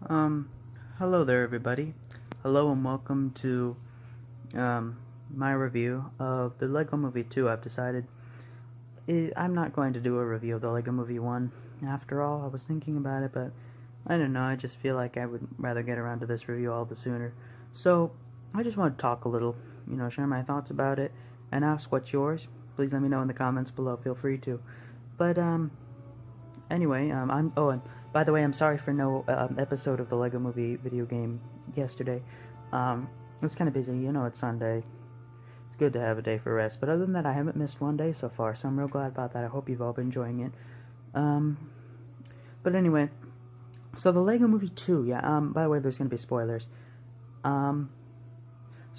Um, Hello there, everybody. Hello and welcome to my review of the Lego Movie 2. I've decided I'm not going to do a review of the Lego Movie 1. After all, I was thinking about it, but I don't know. I just feel like I would rather get around to this review all the sooner. So, I just want to talk a little, share my thoughts about it, and ask what's yours. Please let me know in the comments below. Feel free to. But, anyway, and by the way, I'm sorry for no episode of the Lego Movie video game yesterday. It was kind of busy. It's Sunday. It's good to have a day for rest. But other than that, I haven't missed one day so far, so I'm real glad about that. I hope you've all been enjoying it. Um, but anyway, so the Lego Movie 2, yeah, by the way, there's going to be spoilers. So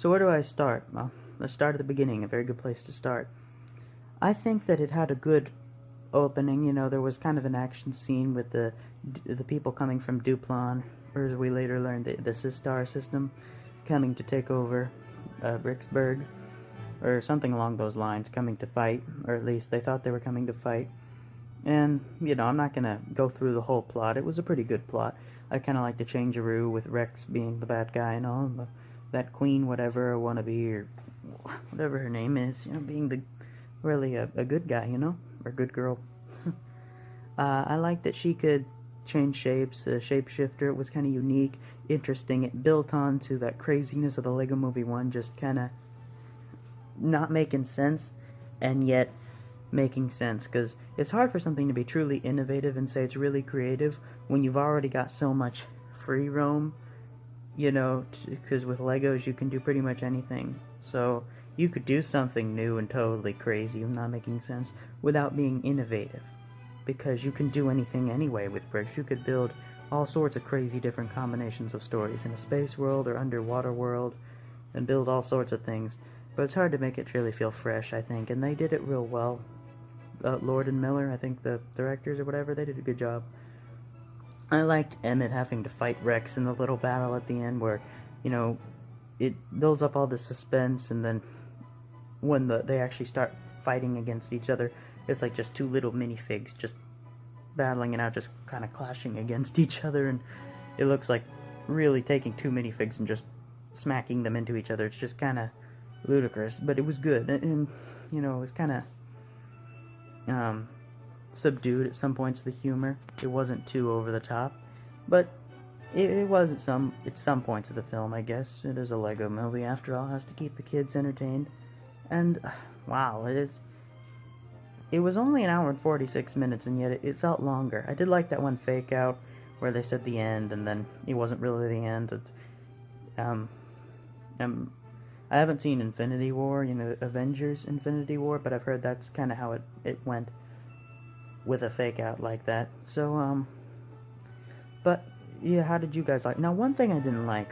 where do I start? Well, let's start at the beginning, a very good place to start. I think that it had a good opening. There was kind of an action scene with the people coming from Duplon, or as we later learned, the Sistar system coming to take over Bricksburg, or something along those lines, coming to fight, or at least they thought they were coming to fight. And, I'm not going to go through the whole plot. It was a pretty good plot. I kind of like the changeroo with Rex being the bad guy and all, and that queen, whatever, wannabe, or whatever her name is, being really a good guy, or good girl. I like that she could change shapes. The shapeshifter was kind of unique, interesting. It built on to that craziness of the Lego Movie 1, just kind of not making sense, and yet making sense, because it's hard for something to be truly innovative and say it's really creative when you've already got so much free roam, because with Legos you can do pretty much anything. So you could do something new and totally crazy and not making sense without being innovative, because you can do anything anyway with bricks. You could build all sorts of crazy different combinations of stories in a space world or underwater world and build all sorts of things, but it's hard to make it really feel fresh, I think, and they did it real well. Lord and Miller, I think the directors or whatever, they did a good job. I liked Emmett having to fight Rex in the little battle at the end where, it builds up all the suspense, and then when they actually start fighting against each other, it's like just two little minifigs just battling it out, just kind of clashing against each other, and it looks like really taking two minifigs and just smacking them into each other. It's just kind of ludicrous, but it was good, and it was kind of subdued at some points, the humor. It wasn't too over the top, but it was at some points of the film, I guess. It is a Lego movie, after all. It has to keep the kids entertained, and wow, it was only an hour and 46 minutes, and yet it felt longer. I did like that one fake out where they said the end, and then it wasn't really the end. I haven't seen Infinity War, Avengers Infinity War, but I've heard that's kind of how it went with a fake out like that. So, but yeah, how did you guys like? Now, one thing I didn't like,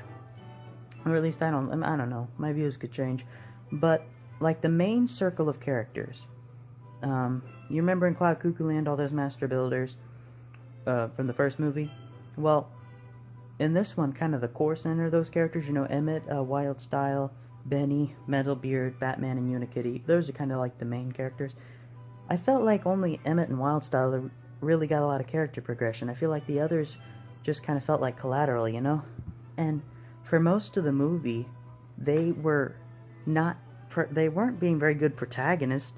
or at least I don't know, my views could change, but like the main circle of characters. You remember in Cloud Cuckoo Land all those master builders from the first movie? Well, in this one, kind of the core center of those characters, Emmett, Wildstyle, Benny, Metalbeard, Batman, and Unikitty, those are kind of like the main characters. I felt like only Emmett and Wildstyle really got a lot of character progression. I feel like the others just kind of felt like collateral, And for most of the movie, they weren't being very good protagonists.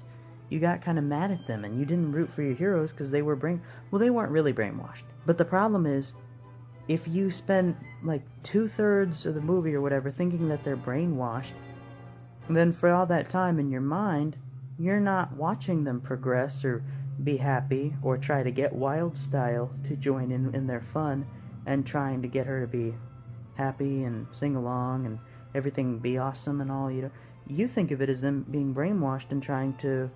You got kind of mad at them, and you didn't root for your heroes because they weren't really brainwashed. But the problem is, if you spend like 2/3 of the movie or whatever thinking that they're brainwashed, then for all that time in your mind, you're not watching them progress or be happy or try to get Wildstyle to join in their fun and trying to get her to be happy and sing along and everything be awesome and all. You think of it as them being brainwashed and trying to,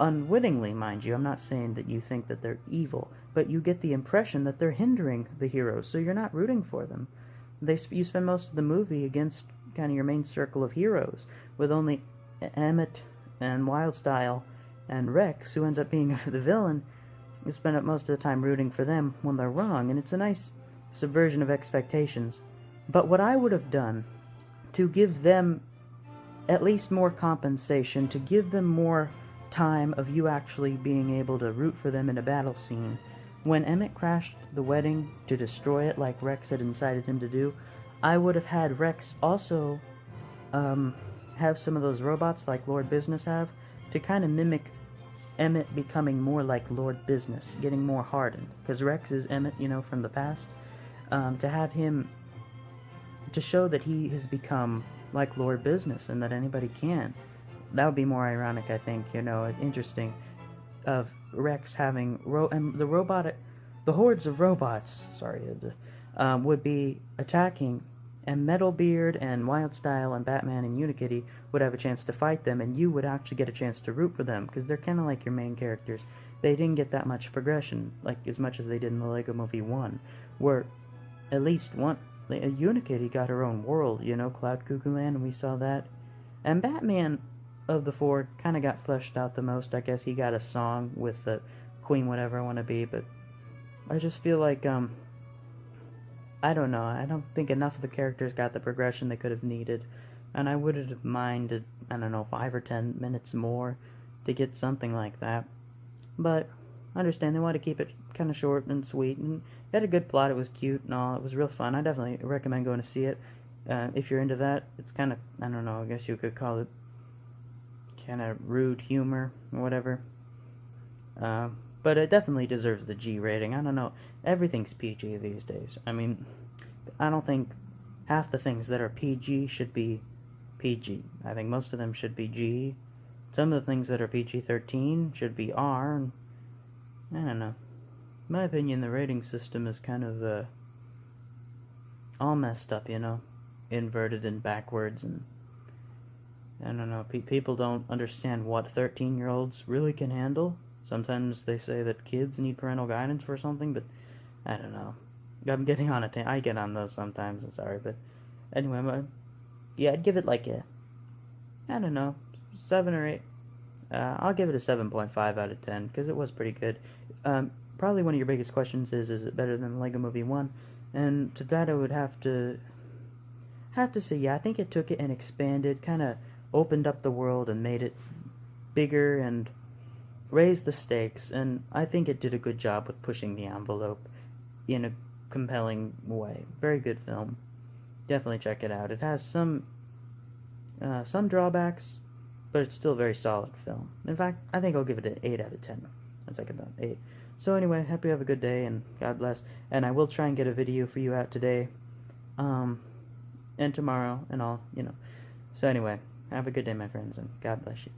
unwittingly, mind you, I'm not saying that you think that they're evil, but you get the impression that they're hindering the heroes, so you're not rooting for them. You spend most of the movie against kind of your main circle of heroes, with only Emmett and Wildstyle and Rex, who ends up being the villain. You spend up most of the time rooting for them when they're wrong, and it's a nice subversion of expectations. But what I would have done to give them at least more compensation, to give them more time of you actually being able to root for them in a battle scene, when Emmett crashed the wedding to destroy it like Rex had incited him to do, I would have had Rex also have some of those robots like Lord Business have to kind of mimic Emmett becoming more like Lord Business, getting more hardened. Because Rex is Emmett, from the past. To have him, to show that he has become like Lord Business and that anybody can. That would be more ironic, I think, interesting. Of Rex having, and the hordes of robots, would be attacking, and Metalbeard and Wildstyle and Batman and Unikitty would have a chance to fight them, and you would actually get a chance to root for them, because they're kind of like your main characters. They didn't get that much progression, like as much as they did in the Lego Movie 1, where at least Unikitty got her own world, Cloud Cuckoo Land, and we saw that. And Batman, of the four, kind of got fleshed out the most. I guess he got a song with the Queen Whatever I Want to Be, but I just feel like, I don't know. I don't think enough of the characters got the progression they could have needed, and I would have minded, 5 or 10 minutes more to get something like that. But I understand they want to keep it kind of short and sweet, and it had a good plot. It was cute and all. It was real fun. I definitely recommend going to see it. If you're into that, it's kind of, I guess you could call it kind of rude humor or whatever. But it definitely deserves the G rating. I don't know. Everything's PG these days. I mean, I don't think half the things that are PG should be PG. I think most of them should be G. Some of the things that are PG-13 should be R. And I don't know. In my opinion, the rating system is kind of all messed up, inverted and backwards, and I don't know. People don't understand what 13-year-olds really can handle. Sometimes they say that kids need parental guidance for something, but I don't know. I'm getting on it. I get on those sometimes. I'm sorry, but anyway, I'd give it like a, 7 or 8. I'll give it a 7.5 out of 10 because it was pretty good. Probably one of your biggest questions is it better than Lego Movie 1? And to that, I would have to say, yeah. I think it took it and expanded, kind of opened up the world and made it bigger and raised the stakes, and I think it did a good job with pushing the envelope in a compelling way. Very good film. Definitely check it out. It has some drawbacks, but it's still a very solid film. In fact, I think I'll give it an 8 out of 10. That's like about 8. So anyway, hope you have a good day, and God bless. And I will try and get a video for you out today, and tomorrow, and all, So anyway, have a good day, my friends, and God bless you.